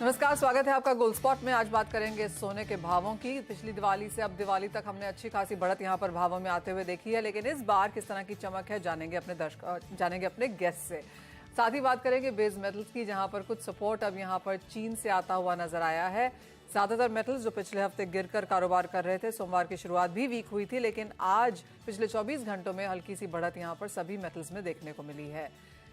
नमस्कार, स्वागत है आपका गोल्ड स्पॉट में। आज बात करेंगे सोने के भावों की। पिछली दिवाली से अब दिवाली तक हमने अच्छी खासी बढ़त यहां पर भावों में आते हुए देखी है, लेकिन इस बार किस तरह की चमक है जानेंगे अपने गेस्ट से। साथ ही बात करेंगे बेस मेटल्स की, जहां पर कुछ सपोर्ट अब यहां पर चीन से आता हुआ नजर आया है। ज्यादातर मेटल्स जो पिछले हफ्ते गिरकर कारोबार कर रहे थे, सोमवार की शुरुआत भी वीक हुई थी, लेकिन आज पिछले 24 घंटों में हल्की सी बढ़त यहां पर सभी मेटल्स में देखने को मिली है।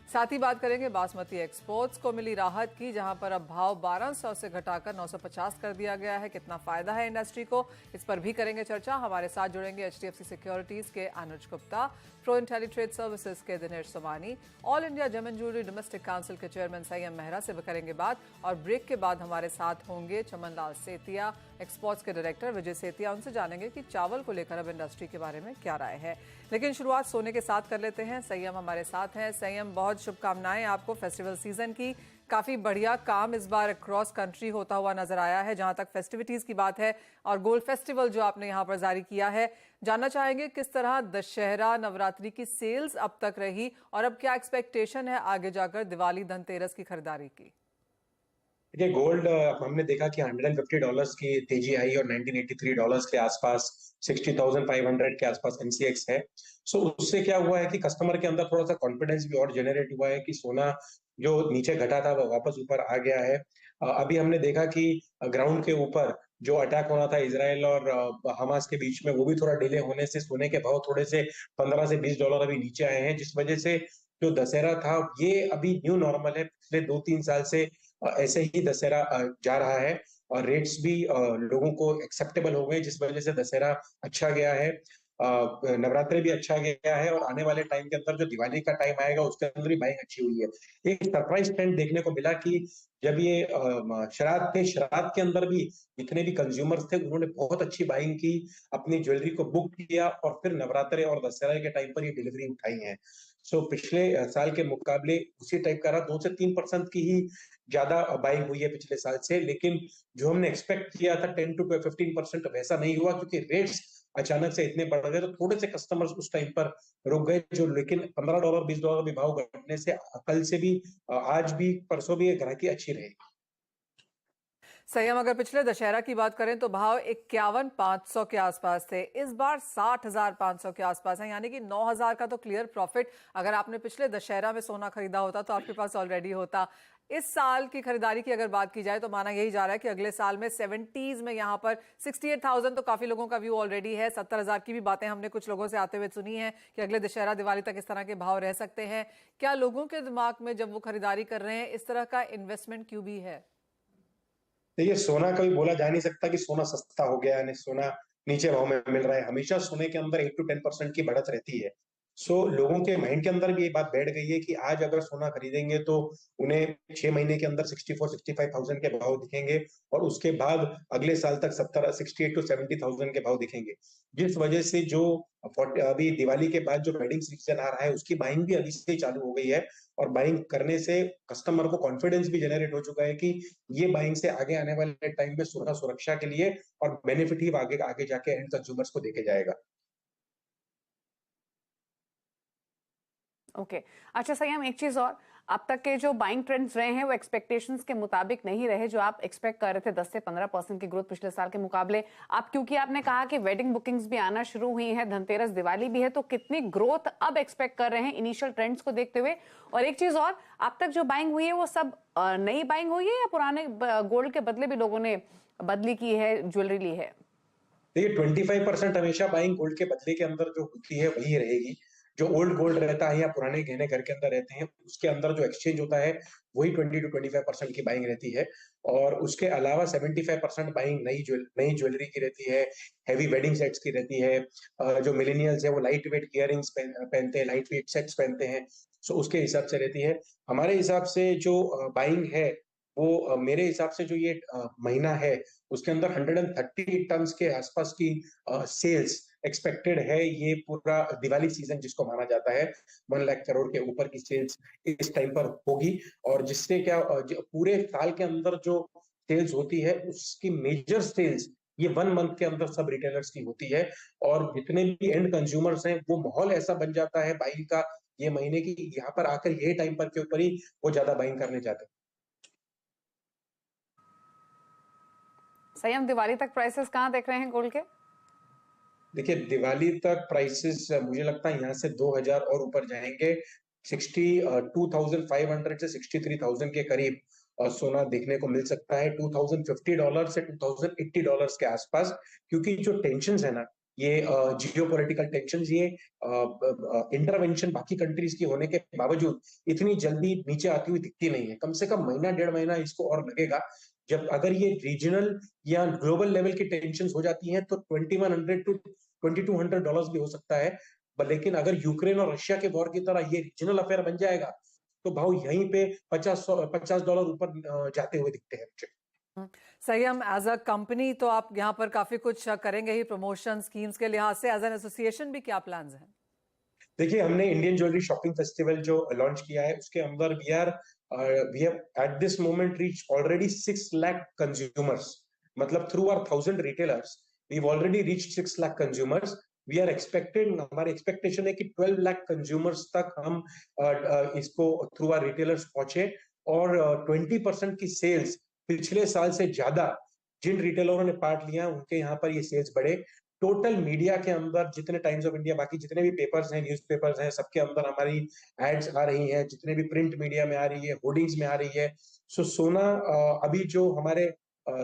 साथ ही बात करेंगे बासमती एक्सपोर्ट्स को मिली राहत की, जहां पर अब भाव 1200 से घटाकर 950 कर दिया गया है। कितना फायदा है इंडस्ट्री को, इस पर भी करेंगे चर्चा। हमारे साथ जुड़ेंगे HDFC सिक्योरिटीज के Anuj Gupta, Pro Intellitrade Services के Dinesh Somani, All India Gem and Jewellery Domestic Council के चेयरमैन संयम मेहरा से भी करेंगे बात। और ब्रेक के बाद हमारे साथ होंगे चमन लाल सेतिया, एक्सपोर्ट्स के डायरेक्टर विजय सेतिया। उनसे जानेंगे कि चावल को लेकर अब इंडस्ट्री के बारे में क्या राय है। लेकिन शुरुआत सोने के साथ कर लेते हैं। संयम हमारे साथ हैं। संयम, बहुत शुभकामनाएं आपको फेस्टिवल सीजन की। काफी बढ़िया काम इस बार क्रॉस कंट्री होता हुआ नजर आया है जहां तक फेस्टिविटीज की बात है, और गोल्ड फेस्टिवल जो आपने यहां पर जारी किया है। जानना चाहेंगे किस तरह दशहरा नवरात्रि की सेल्स अब तक रही, और अब क्या एक्सपेक्टेशन है आगे जाकर दिवाली धनतेरस की खरीदारी की। देखिए, गोल्ड हमने देखा कि $150 की तेजी आई और $1983 के आसपास, 60,500 के आसपास एमसीएक्स है। सो उससे क्या हुआ है कि कस्टमर के अंदर थोड़ा सा कॉन्फिडेंस भी और जनरेट हुआ है कि सोना जो नीचे घटा था वो वापस ऊपर आ गया है। अभी हमने देखा कि ग्राउंड के ऊपर जो अटैक होना था इसराइल और हमास के बीच में, वो भी थोड़ा डिले होने से सोने के भाव थोड़े से $15 से $20 अभी नीचे आए हैं, जिस वजह से जो दशहरा था ये अभी न्यू नॉर्मल है। पिछले 2-3 साल से ऐसे ही दशहरा जा रहा है और रेट्स भी लोगों को एक्सेप्टेबल हो गए, जिस वजह से दशहरा अच्छा गया है। नवरात्रि भी अच्छा गया है और आने वाले टाइम के अंदर जो दिवाली का टाइम आएगा उसके अंदर भी बाइंग अच्छी हुई है। एक सरप्राइज ट्रेंड देखने को मिला कि जब ये श्राद्ध थे, श्राद्ध के अंदर भी जितने भी कंज्यूमर्स थे उन्होंने बहुत अच्छी बाइंग की, अपनी ज्वेलरी को बुक किया और फिर नवरात्रि और दशहरा के टाइम पर ये डिलीवरी उठाई है। सो पिछले साल के मुकाबले उसी टाइप का रहा, 2 से 3% की ही ज्यादा बाइंग हुई है पिछले साल से। लेकिन जो हमने एक्सपेक्ट किया था 10 to 15% वैसा नहीं हुआ, क्योंकि रेट्स अचानक से इतने बढ़ गए तो थोड़े से कस्टमर्स उस टाइम पर रुक गए। जो लेकिन $15 $20 भी भाव घटने से कल से भी, आज भी, परसों भी ग्राहकी अच्छी रहेगी। संयम, अगर पिछले दशहरा की बात करें तो भाव 51,500 के आसपास थे, इस बार 60,500 के आसपास है, यानी कि 9,000 का तो क्लियर प्रॉफिट अगर आपने पिछले दशहरा में सोना खरीदा होता तो आपके पास ऑलरेडी होता। इस साल की खरीदारी की अगर बात की जाए तो माना यही जा रहा है कि अगले साल में 70s में यहां पर 68,000 तो काफी लोगों का व्यू ऑलरेडी है। 70,000 की भी बातें हमने कुछ लोगों से आते हुए सुनी है कि अगले दशहरा दिवाली तक इस तरह के भाव रह सकते हैं। क्या लोगों के दिमाग में जब वो खरीदारी कर रहे हैं इस तरह का इन्वेस्टमेंट क्यों भी है? देखिए, सोना कभी बोला जा नहीं सकता कि सोना सस्ता हो गया है, सोना नीचे भाव में मिल रहा है। हमेशा सोने के अंदर 8 to 10% की बढ़त रहती है। सो लोगों के माइंड के अंदर भी ये बात बैठ गई है कि आज अगर सोना खरीदेंगे तो उन्हें 6 महीने के अंदर 64-65,000 के भाव दिखेंगे और उसके बाद अगले साल तक 68 to 70,000 के भाव दिखेंगे। जिस वजह से जो अभी दिवाली के बाद जो वेडिंग सीजन आ रहा है उसकी बाइंग भी अभी से ही चालू हो गई है। और बाइंग करने से कस्टमर को कॉन्फिडेंस भी जनरेट हो चुका है कि ये बाइंग से आगे आने वाले टाइम में सोना सुरक्षा के लिए और बेनिफिट ही आगे आगे जाके एंड कंज्यूमर्स को देके जाएगा। ओके अच्छा संयम, एक चीज और, अब तक के जो बाइंग ट्रेंड्स रहे हैं वो एक्सपेक्टेशंस के मुताबिक नहीं रहे, जो आप एक्सपेक्ट कर रहे थे 10 से 15% की ग्रोथ पिछले साल के मुकाबले। आप क्योंकि आपने कहा कि वेडिंग बुकिंग्स भी आना शुरू हुई हैं, धनतेरस दिवाली भी है, तो कितनी ग्रोथ अब एक्सपेक्ट कर रहे हैं इनिशियल ट्रेंड्स को देखते हुए? और एक चीज और, अब तक जो बाइंग हुई है वो सब नई बाइंग हुई है या पुराने गोल्ड के बदले भी लोगों ने बदली की है, ज्वेलरी ली है? देखिए, 25% हमेशा बाइंग गोल्ड के बदले के अंदर जो होती है वही रहेगी। जो ओल्ड गोल्ड रहता है या पुराने गहने घर के अंदर रहते हैं उसके अंदर जो एक्सचेंज होता है वही 20 to 25% की बाइंग रहती है। और उसके अलावा 75% बाइंग नई ज्वेलरी की रहती है, हैवी वेडिंग सेट्स की रहती है। जो मिलेनियल्स है वो लाइट वेट इयरिंग्स पहनते हैं, लाइट वेट सेट्स पहनते हैं। सो उसके हिसाब से रहती है। हमारे हिसाब से जो बाइंग है वो मेरे हिसाब से जो ये महीना है उसके अंदर 130 टन के आसपास की सेल्स एक्सपेक्टेड है। ये पूरा दिवाली सीजन जिसको माना जाता है 1 लाख करोड़ के ऊपर की सेल्स इस टाइम पर होगी। और जिससे क्या पूरे साल के अंदर जो सेल्स होती है उसकी मेजर सेल्स ये 1 मंथ के अंदर सब रिटेलर्स की होती है। और जितने भी एंड कंज्यूमर्स हैं वो माहौल ऐसा बन जाता है बाइंग का ये महीने की, यहाँ पर आकर ये टाइम पर के ऊपर ही वो ज्यादा बाइंग करने जाते हैं। संयम, दिवाली तक प्राइसेस कहाँ देख रहे हैं गोल्ड के? देखिए, दिवाली तक प्राइसेस मुझे लगता है यहाँ से 2000 और ऊपर जाएंगे। 62,500 से 63,000 के करीब सोना देखने को मिल सकता है, $2,050 से $2,080 के आसपास। क्योंकि जो टेंशन है ना, ये जियो पॉलिटिकल टेंशन, ये इंटरवेंशन बाकी कंट्रीज की होने के बावजूद इतनी जल्दी नीचे आती हुई दिखती नहीं है। कम से कम महीना 1.5 महीना इसको और लगेगा। जब अगर ये रीजनल या ग्लोबल लेवल की टेंशन हो जाती हैं तो 2100 टू $2,200 भी हो सकता है। लेकिन अगर यूक्रेन और रशिया के वॉर की तरह ये रीजनल अफेयर बन जाएगा तो भाव यहीं पे $50 ऊपर जाते हुए दिखते हैं मुझे। संयम, एज अ कंपनी तो आप यहाँ पर काफी कुछ करेंगे ही प्रमोशन स्कीम्स के लिहाज से, एज एन एसोसिएशन भी क्या प्लान्स हैं? देखिए, हमने इंडियन ज्वेलरी शॉपिंग फेस्टिवल जो लॉन्च किया है उसके अंदर we have at this moment reach already 6 lakh consumers. मतलब through our 1000 retailers we have already reach 6 lakh consumers. We are expected, हमारी एक्सपेक्टेशन है कि 12 लाख कंज्यूमर्स तक हम इसको थ्रू आवर रिटेलर्स पहुंचे। और 20% की सेल्स पिछले साल से ज्यादा जिन रिटेलरों ने पार्ट लिया उनके यहाँ पर ये सेल्स बढ़े। टोटल मीडिया के अंदर जितने टाइम्स ऑफ इंडिया, बाकी जितने भी पेपर्स हैं, न्यूज़पेपर्स हैं, सबके अंदर हमारी एड्स आ रही हैं। जितने भी प्रिंट मीडिया में आ रही है, होर्डिंग्स में आ रही है। सो सोना अभी जो हमारे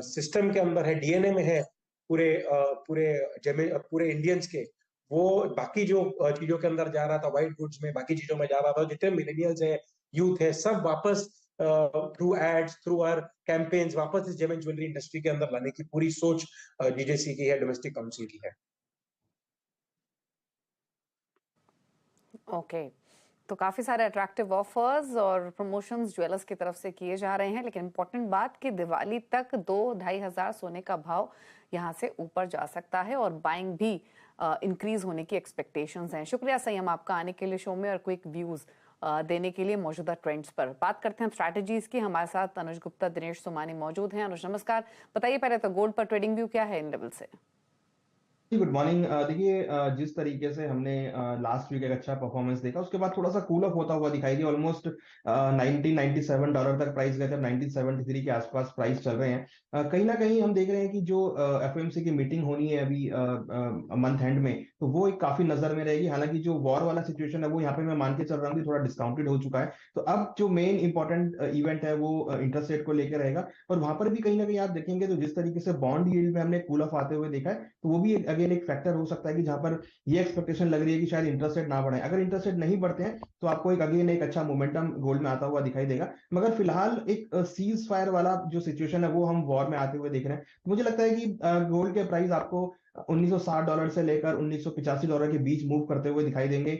सिस्टम के अंदर है, डीएनए में है पूरे पूरे इंडियंस के, वो बाकी जो चीजों के अंदर जा रहा था, व्हाइट गुड्स में, बाकी चीजों में जा रहा था, जितने मिलेनियल्स है, यूथ है, सब वापस through ads, through our campaigns वापस इस जेम एंड ज्वेलरी इंडस्ट्री के अंदर लाने की पूरी सोच डीजेसी की है, डोमेस्टिक काउंसिल की है। ओके, तो काफी सारे अट्रैक्टिव ऑफर्स और प्रमोशंस ज्वेलर्स की तरफ से किए जा रहे हैं, लेकिन इंपॉर्टेंट बात कि दिवाली तक 2-2.5 हजार सोने का भाव यहाँ से ऊपर जा सकता है और बाइंग भी इंक्रीज होने की एक्सपेक्टेशंस हैं। शुक्रिया संयम आपका आने के लिए शो में और क्विक व्यूज देने के लिए मौजूदा ट्रेंड्स पर। बात करते हैं स्ट्रैटेजीज की। हमारे साथ अनुज गुप्ता, दिनेश सोमानी मौजूद हैं। अनुज नमस्कार, बताइए पहले तो गोल्ड पर ट्रेडिंग व्यू क्या है इन लेवल से? Good morning. देखिए, जिस तरीके से हमने लास्ट वीक एक अच्छा परफॉर्मेंस देखा, उसके बाद थोड़ा सा कूल ऑफ होता हुआ दिखाई दिया। ऑलमोस्ट $97 तक प्राइस गए थे, 1973 के आसपास प्राइस चल रहे हैं। कहीं ना कहीं हम देख रहे हैं कि जो एफओएमसी की मीटिंग होनी है अभी मंथ एंड में, तो वो एक काफी नजर में रहेगी। हालांकि जो वॉर वाला सिचुएशन है वो यहाँ पे मैं मान के चल रहा हूँ कि थोड़ा डिस्काउंटेड हो चुका है। तो अब जो मेन इंपॉर्टेंट इवेंट है वो इंटरेस्ट रेट को लेकर रहेगा, और वहां पर भी कहीं ना कहीं आप देखेंगे तो जिस तरीके से बॉन्ड यील्ड में हमने कूल ऑफ आते हुए देखा है, तो वो भी अगेन एक फैक्टर हो सकता है कि जहां पर ये एक्सपेक्टेशन लग रही है कि शायद इंटरेस्ट रेट ना बढ़े। अगर इंटरेस्ट रेट नहीं बढ़ते हैं तो आपको एक अगेन एक अच्छा मोमेंटम गोल्ड में आता हुआ दिखाई देगा। मगर फिलहाल एक सीज फायर वाला जो सिचुएशन है वो हम वॉर में आते हुए देख रहे हैं। तो मुझे लगता है कि गोल्ड के प्राइस आपको $1960 से लेकर $1985 के बीच मूव करते हुए दिखाई देंगे।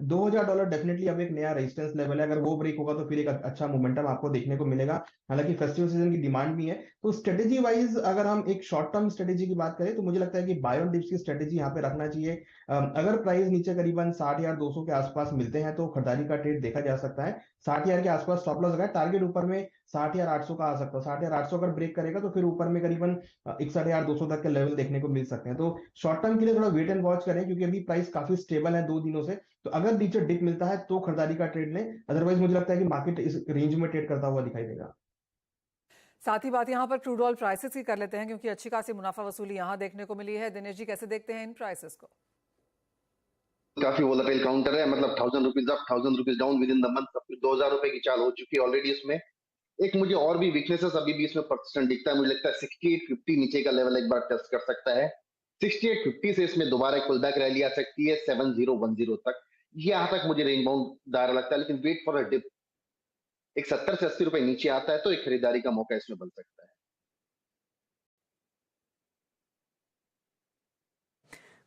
$2000 डेफिनेटली अब एक नया रेजिस्टेंस लेवल है। अगर वो ब्रेक होगा तो फिर एक अच्छा मोमेंटम आपको देखने को मिलेगा। हालांकि फेस्टिवल सीजन की डिमांड भी है। तो स्ट्रेटेजी वाइज अगर हम एक शॉर्ट टर्म स्ट्रेटेजी की बात करें तो मुझे लगता है कि बाय ऑन डिप्स की स्ट्रेटेजी यहाँ पे रखना चाहिए। अगर प्राइस नीचे करीबन 60,200 के आसपास मिलते हैं तो खरीदारी का ट्रेड देखा जा सकता है। 60,000 के आसपास स्टॉप लॉस लगाए, टारगेट ऊपर में 60,800 का आ सकता है। 60,800 अगर ब्रेक करेगा तो फिर ऊपर में करीबन 61,200 तक के लेवल देखने को मिल सकते हैं। तो शॉर्ट टर्म के लिए थोड़ा वेट एंड वॉच करें, क्योंकि अभी प्राइस काफी स्टेबल है 2 दिनों से। तो अगर नीचे डिप मिलता है तो खरीदारी का ट्रेड लें, अदरवाइज मुझे लगता है कि मार्केट इस रेंज में ट्रेड करता हुआ दिखाई देगा। साथ ही बात यहाँ पर क्रूड ऑयल प्राइसेस की कर लेते हैं, क्योंकि अच्छी खासी मुनाफा वसूली यहाँ देखने को मिली है। दिनेश जी, कैसे देखते हैं इन प्राइसेस को? काफी वोलेटाइल काउंटर है। मतलब 1000 rupees up, 1000 rupees down with in the month. 2000 रुपए की चाल हो चुकी है ऑलरेडी। इसमें एक मुझे और भी वीकनेसेस अभी भी इसमें परसेंट दिखता है। मुझे लगता है 6850 नीचे का लेवल एक बार टेस्ट कर सकता है। 6850 से इसमें दोबारा एक पुलबैक रैली आ सकती है 7010 तक। यहाँ तक मुझे रेंज बाउंड दायरा लगता है, लेकिन वेट फॉर अ डिप। एक 70 से 80 रुपए नीचे आता है तो एक खरीदारी का मौका इसमें बन सकता है।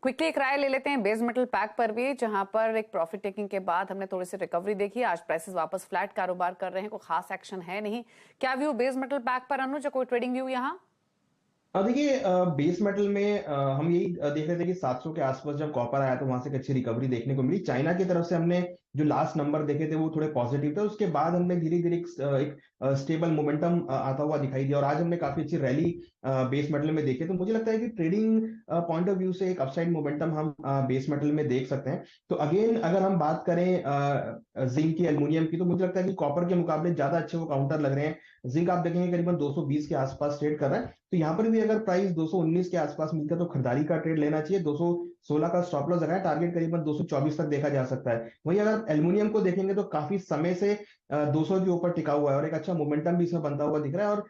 क्विकली एक राय ले लेते हैं बेस मेटल पैक पर भी, जहां पर एक प्रॉफिट टेकिंग के बाद हमने थोड़ी सी रिकवरी देखी। आज प्राइसेस वापस फ्लैट कारोबार कर रहे हैं, कोई खास एक्शन है नहीं। क्या व्यू बेस मेटल पैक पर अनुज, कोई ट्रेडिंग व्यू यहाँ? देखिए, बेस मेटल में हम यही देख रहे थे कि 700 के आसपास जब कॉपर आया तो वहां से एक अच्छी रिकवरी देखने को मिली। चाइना की तरफ से हमने जो लास्ट नंबर देखे थे वो थोड़े पॉजिटिव थे। उसके बाद हमने धीरे धीरे एक स्टेबल मोमेंटम आता हुआ दिखाई दिया, और आज हमने काफी अच्छी रैली बेस मेटल में देखें तो मुझे लगता है कि ट्रेडिंग पॉइंट ऑफ व्यू से एक अपसाइड मोमेंटम हम बेस मेटल में देख सकते हैं। तो अगेन अगर हम बात करें जिंक की, एल्युमिनियम की, तो मुझे लगता है कि कॉपर के मुकाबले ज्यादा अच्छे वो काउंटर लग रहे हैं। जिंक आप देखेंगे करीबन 220 के आसपास ट्रेड कर रहा है, तो यहाँ पर भी अगर प्राइस 219 के आसपास मिलता है तो खरीदारी का ट्रेड लेना चाहिए। 216 का स्टॉप लॉस लगाए, टारगेट करीबन 224 तक देखा जा सकता है। वहीं अगर एल्युमिनियम को देखेंगे तो काफी समय से 200 के ऊपर टिका हुआ है और एक अच्छा मोमेंटम भी इसमें बनता हुआ दिख रहा है। और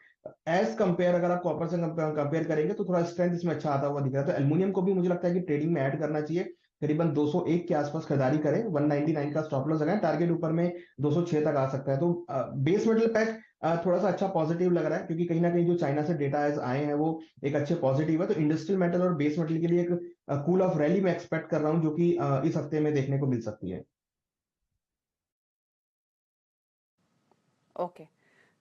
एज कंपेयर अगर आप कॉपर से कंपेयर करेंगे तो थोड़ा स्ट्रेंथ इसमें अच्छा आता हुआ दिख रहा है। तो एल्युमिनियम को भी मुझे लगता है कि ट्रेडिंग में ऐड करना चाहिए। करीबन 201 के आसपास खरीदारी करें, 199 का स्टॉप लॉस लगाएं, टारगेट ऊपर में 206 तक आ सकता है। तो बेस मेटल पैक थोड़ा सा अच्छा पॉजिटिव लग रहा है, क्योंकि कहीं ना कहीं जो चाइना से डेटा आए हैं वो एक अच्छे पॉजिटिव है। तो इंडस्ट्रियल मेटल और बेस मेटल के लिए एक कूल ऑफ रैली मैं एक्सपेक्ट कर रहा हूं, जो कि इस हफ्ते में देखने को मिल सकती है। ओके,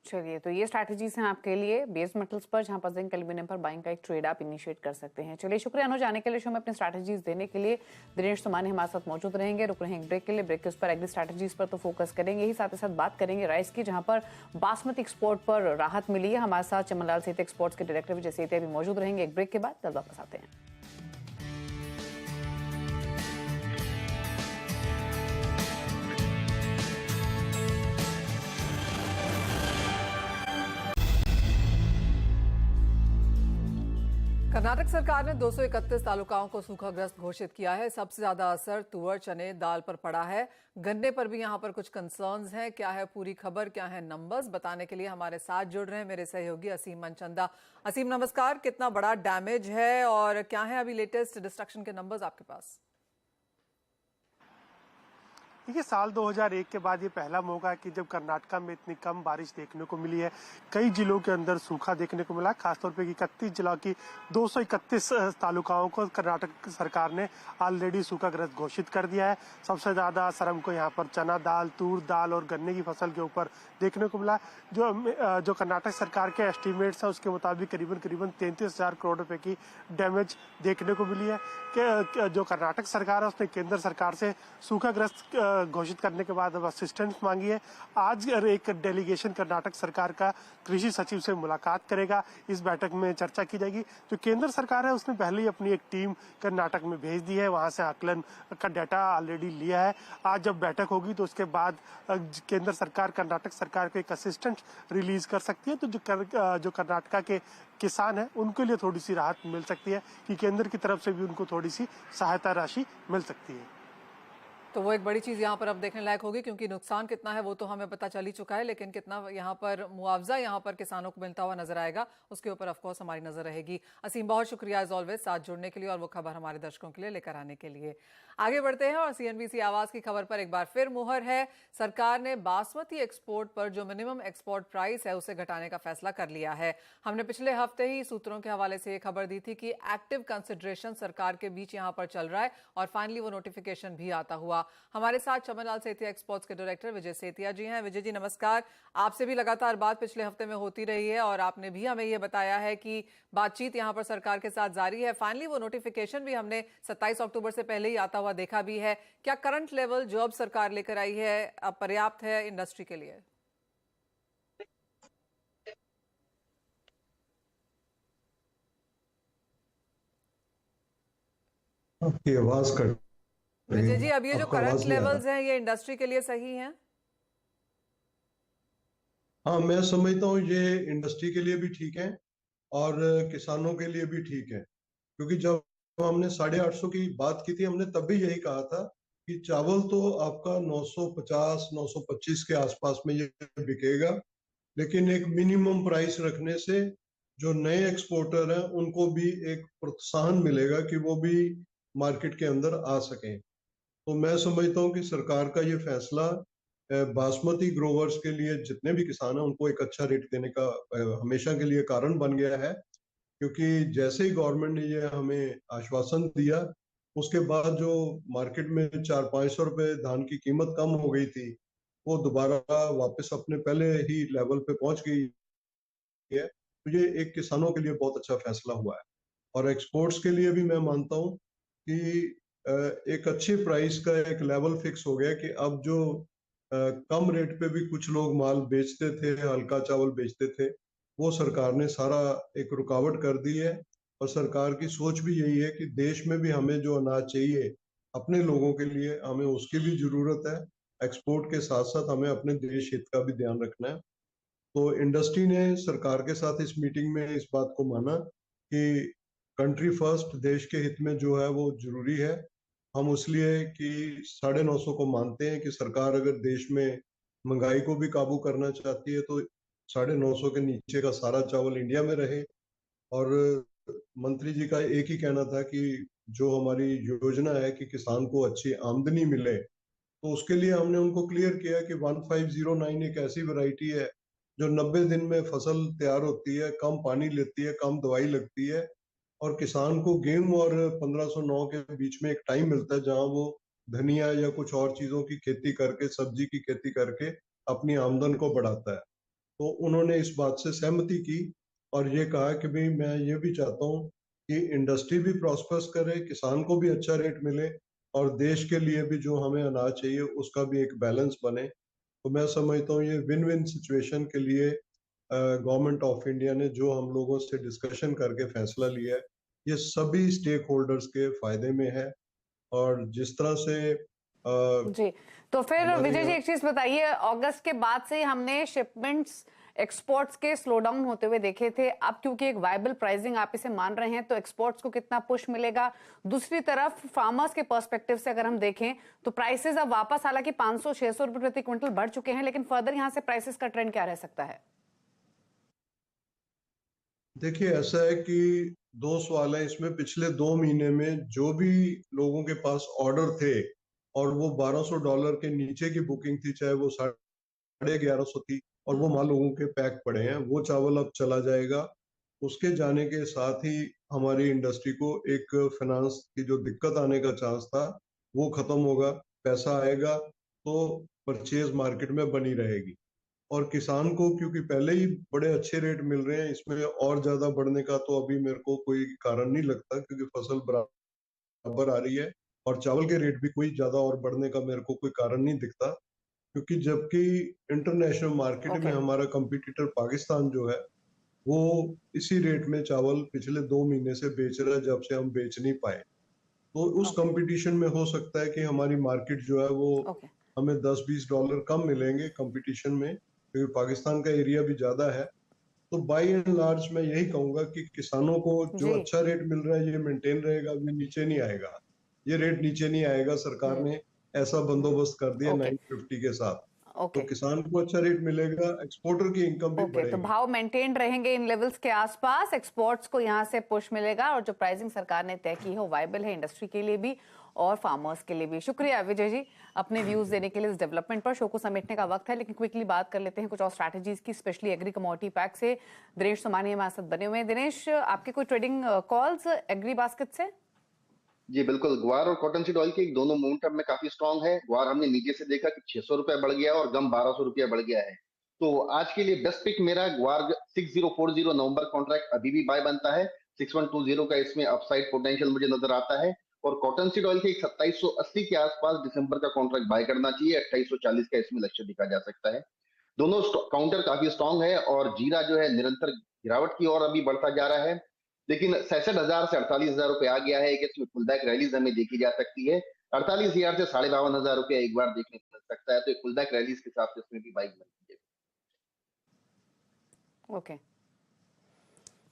चलिए, तो ये स्ट्रैटेजीज हैं आपके लिए बेस मेटल्स पर, जहां पर जिंक एल्यूमिनियम पर बाइंग का एक ट्रेड आप इनिशिएट कर सकते हैं। चलिए, शुक्रिया अनुज आने के लिए शो में अपनी स्ट्रैटेजीज देने के लिए। दिनेश सोमानी हमारे साथ मौजूद रहेंगे। रुक रहे हैं एक ब्रेक के लिए। ब्रेक के उस पर एग्री स्ट्रैटेजीज पर तो फोकस करेंगे ही, साथ ही साथ बात करेंगे राइस की, जहां पर बासमती एक्सपोर्ट पर राहत मिली है। हमारे साथ चमनलाल सेठी एक्सपोर्ट्स के डायरेक्टर विजय सेठिया भी मौजूद रहेंगे। एक ब्रेक के बाद जल्द वापस आते हैं। कर्नाटक सरकार ने 231 तालुकाओं को सूखाग्रस्त घोषित किया है। सबसे ज्यादा असर तुअर, चने, दाल पर पड़ा है। गन्ने पर भी यहां पर कुछ कंसर्न्स हैं। क्या है पूरी खबर, क्या है नंबर्स, बताने के लिए हमारे साथ जुड़ रहे हैं मेरे सहयोगी असीम मनचंदा। असीम नमस्कार, कितना बड़ा डैमेज है और क्या है अभी लेटेस्ट डिस्ट्रक्शन के नंबर्स आपके पास? देखिए, साल 2001 के बाद ये पहला मौका है कि जब कर्नाटका में इतनी कम बारिश देखने को मिली है। कई जिलों के अंदर सूखा देखने को मिला, खासतौर पे 31 जिला की 231 तालुकाओं को कर्नाटक सरकार ने ऑलरेडी सूखाग्रस्त घोषित कर दिया है। सबसे ज्यादा असर हमको यहाँ पर चना दाल, तूर दाल और गन्ने की फसल के ऊपर देखने को मिला। जो कर्नाटक सरकार के एस्टिमेट्स है उसके मुताबिक करीबन 33,000 करोड़ रुपए की डैमेज देखने को मिली है। कि जो कर्नाटक सरकार है उसने केंद्र सरकार से सूखाग्रस्त घोषित करने के बाद अब असिस्टेंस मांगी है। आज एक डेलीगेशन कर्नाटक सरकार का कृषि सचिव से मुलाकात करेगा। इस बैठक में चर्चा की जाएगी। जो केंद्र सरकार है उसने पहले ही अपनी एक टीम कर्नाटक में भेज दी है, वहां से आकलन का डाटा ऑलरेडी लिया है। आज जब बैठक होगी तो उसके बाद केंद्र सरकार कर्नाटक सरकार को एक असिस्टेंस रिलीज कर सकती है। तो जो कर्नाटका के किसान है उनके लिए थोड़ी सी राहत मिल सकती है कि केंद्र की तरफ से भी उनको थोड़ी सी सहायता राशि मिल सकती है। तो वो एक बड़ी चीज यहाँ पर अब देखने लायक होगी, क्योंकि नुकसान कितना है वो तो हमें पता चल ही चुका है, लेकिन कितना यहाँ पर मुआवजा यहाँ पर किसानों को मिलता हुआ नजर आएगा उसके ऊपर ऑफकोर्स हमारी नजर रहेगी। असीम, बहुत शुक्रिया एज ऑलवेज साथ जुड़ने के लिए और वो खबर हमारे दर्शकों के लिए लेकर आने के लिए। आगे बढ़ते हैं और सीएनबीसी आवाज की खबर पर एक बार फिर मुहर है। सरकार ने बासमती एक्सपोर्ट पर जो मिनिमम एक्सपोर्ट प्राइस है उसे घटाने का फैसला कर लिया है। हमने पिछले हफ्ते ही सूत्रों के हवाले से ये खबर दी थी कि एक्टिव कंसिडरेशन सरकार के बीच यहाँ पर चल रहा है और फाइनली वो नोटिफिकेशन भी आता हुआ। हमारे साथ चमनलाल सेठिया एक्सपोर्ट्स के डायरेक्टर विजय सेठिया जी हैं। विजय जी नमस्कार। आपसे भी लगातार बात पिछले हफ्ते में होती रही है और आपने भी हमें ये बताया है कि बातचीत यहां पर सरकार के साथ जारी है। फाइनली वो नोटिफिकेशन भी हमने 27 अक्टूबर से पहले ही आता हुआ देखा भी है। क्या करंट लेवल जो अब सरकार लेकर आई है अब पर्याप्त है इंडस्ट्री के लिए? आपकी आवाज कट विजय जी, अब ये जो आपका करंट आवाज नहीं आ रहा। लेवल्स हैं ये इंडस्ट्री के लिए सही हैं? हाँ, मैं समझता हूँ ये इंडस्ट्री के लिए भी ठीक है और किसानों के लिए भी ठीक है, क्योंकि जब हमने 850 की बात की थी हमने तब भी यही कहा था कि चावल तो आपका 950 925 के आसपास में ये बिकेगा, लेकिन एक मिनिमम प्राइस रखने से जो नए एक्सपोर्टर हैं उनको भी एक प्रोत्साहन मिलेगा कि वो भी मार्केट के अंदर आ सकें। तो मैं समझता हूँ कि सरकार का ये फैसला बासमती ग्रोवर्स के लिए, जितने भी किसान हैं उनको एक अच्छा रेट देने का हमेशा के लिए कारण बन गया है। क्योंकि जैसे ही गवर्नमेंट ने ये हमें आश्वासन दिया उसके बाद जो मार्केट में 400-500 रुपए धान की कीमत कम हो गई थी वो दोबारा वापस अपने पहले ही लेवल पे पहुंच गई है। तो ये एक किसानों के लिए बहुत अच्छा फैसला हुआ है और एक्सपोर्ट्स के लिए भी मैं मानता हूँ कि एक अच्छी प्राइस का एक लेवल फिक्स हो गया कि अब जो कम रेट पे भी कुछ लोग माल बेचते थे, हल्का चावल बेचते थे, वो सरकार ने सारा एक रुकावट कर दी है। और सरकार की सोच भी यही है कि देश में भी हमें जो अनाज चाहिए अपने लोगों के लिए, हमें उसकी भी जरूरत है। एक्सपोर्ट के साथ साथ हमें अपने देश हित का भी ध्यान रखना है। तो इंडस्ट्री ने सरकार के साथ इस मीटिंग में इस बात को माना कि कंट्री फर्स्ट, देश के हित में जो है वो जरूरी है। हम इसलिए कि 950 को मानते हैं कि सरकार अगर देश में महंगाई को भी काबू करना चाहती है तो 950 के नीचे का सारा चावल इंडिया में रहे। और मंत्री जी का एक ही कहना था कि जो हमारी योजना है कि किसान को अच्छी आमदनी मिले, तो उसके लिए हमने उनको क्लियर किया कि 1509 एक ऐसी वैरायटी है जो 90 दिन में फसल तैयार होती है, कम पानी लेती है, कम दवाई लगती है। और किसान को गेहूं और 1509 के बीच में एक टाइम मिलता है जहां वो धनिया या कुछ और चीजों की खेती करके, सब्जी की खेती करके अपनी आमदन को बढ़ाता है। तो उन्होंने इस बात से सहमति की और ये कहा कि भाई मैं ये भी चाहता हूँ कि इंडस्ट्री भी प्रॉस्पर्स करे, किसान को भी अच्छा रेट मिले और देश के लिए भी जो हमें अनाज चाहिए उसका भी एक बैलेंस बने। तो मैं समझता हूँ ये विन विन सिचुएशन के लिए गवर्नमेंट ऑफ इंडिया ने जो हम लोगों से डिस्कशन करके फैसला लिया है, ये सभी स्टेक होल्डर्स के फायदे में है। और जिस तरह से जी, तो फिर विजय जी एक चीज बताइए, अगस्त के बाद से हमने शिपमेंट्स एक्सपोर्ट्स के स्लो डाउन होते हुए देखे थे। अब क्योंकि एक वायबल प्राइसिंग आप इसे मान रहे हैं, तो एक्सपोर्ट्स को कितना पुश मिलेगा? दूसरी तरफ फार्मर्स के पर्सपेक्टिव से अगर हम देखें तो प्राइसेस अब वापस, हालांकि 500-600 रुपए प्रति क्विंटल बढ़ चुके हैं, लेकिन फर्दर यहाँ से प्राइसेस का ट्रेंड क्या रह सकता है? देखिए, ऐसा है कि दो सवाल है इसमें। पिछले 2 महीने में जो भी लोगों के पास ऑर्डर थे और वो $1200 के नीचे की बुकिंग थी, चाहे वो 1150 थी, और वो माल लोगों के पैक पड़े हैं, वो चावल अब चला जाएगा। उसके जाने के साथ ही हमारी इंडस्ट्री को एक फाइनेंस की जो दिक्कत आने का चांस था वो खत्म होगा, पैसा आएगा तो परचेज मार्केट में बनी रहेगी। और किसान को क्योंकि पहले ही बड़े अच्छे रेट मिल रहे हैं, इसमें और ज्यादा बढ़ने का तो अभी मेरे को कोई कारण नहीं लगता, क्योंकि फसल बराबर आ रही है और चावल के रेट भी कोई ज्यादा और बढ़ने का मेरे को कोई कारण नहीं दिखता। क्योंकि जबकि इंटरनेशनल मार्केट में हमारा कंपटीटर पाकिस्तान जो है वो इसी रेट में चावल पिछले 2 महीने से बेच रहा है, जब से हम बेच नहीं पाए। तो उस कंपटीशन में हो सकता है कि हमारी मार्केट जो है वो हमें $10-20 कम मिलेंगे कंपटीशन में, क्योंकि पाकिस्तान का एरिया भी ज्यादा है। तो बाई एंड लार्ज मैं यही कहूंगा कि किसानों को जो अच्छा रेट मिल रहा है ये मेंटेन रहेगा, ये नीचे नहीं आएगा, ये रेट नीचे नहीं आएगा। सरकार ने ऐसा बंदोबस्त कर दिया 950 के साथ। तो किसान को अच्छा रेट मिलेगा, एक्सपोर्टर की इनकम भी बढ़ेगी। तो भाव मेंटेन रहेंगे इन लेवल्स के आसपास, एक्सपोर्ट्स को यहाँ से पुश मिलेगा और जो प्राइसिंग सरकार ने तय की है वो वायबल है इंडस्ट्री के लिए भी और फार्मर्स के लिए भी। शुक्रिया विजय जी अपने व्यूज देने के लिए इस डेवलपमेंट पर। शो को समेटने का वक्त है, लेकिन क्विकली बात कर लेते हैं कुछ और स्ट्रैटेजीज की, स्पेशली एग्री कमोडिटी पैक से। दिनेश सोमानी हमारे साथ बने हुए हैं। दिनेश, आपके कोई ट्रेडिंग कॉल्स एग्री बास्केट से? जी बिल्कुल, ग्वार और कॉटन सीड ऑयल के दोनों मोमेंटम में काफी स्ट्रांग है। ग्वार हमने नीचे से देखा कि 600 रुपए बढ़ गया और गम 1200 रुपया बढ़ गया है। तो आज के लिए बेस्ट पिक मेरा ग्वार 6040 नवंबर कॉन्ट्रैक्ट अभी भी बाय बनता है। 6120 का इसमें अपसाइड पोटेंशियल मुझे नजर आता है। और कॉटन सीड ऑयल के 2780 के आसपास दिसंबर का कॉन्ट्रैक्ट बाय करना चाहिए। 2840 का इसमें लक्ष्य दिखा जा सकता है। दोनों काउंटर काफी स्ट्रांग है और जीरा जो है निरंतर गिरावट की ओर अभी बढ़ता जा रहा है, लेकिन 66,000 से 48,000 रुपए आ गया है कि इसमें पुलबैक रैलीज हमें देखी जा सकती है। 48,000 से 52,500 रुपया एक बार देखने को मिल सकता है, तो एक पुलबैक रैलीज के साथ इसमें भी बाइक बनती है। ओके,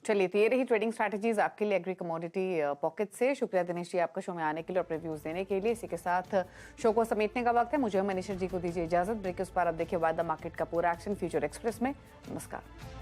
चलिए, तो ये रही ट्रेडिंग स्ट्रैटेजीज आपके लिए एग्री कमोडिटी पॉकेट से। शुक्रिया दिनेश जी आपका शो में आने के लिए और अपने व्यूज देने के लिए। इसी के साथ शो को समेटने का वक्त है। मुझे मनीषा जी को दीजिए इजाजत। ब्रेक के उस पर आप देखिए वादा मार्केट का पूरा एक्शन फ्यूचर एक्सप्रेस में। नमस्कार।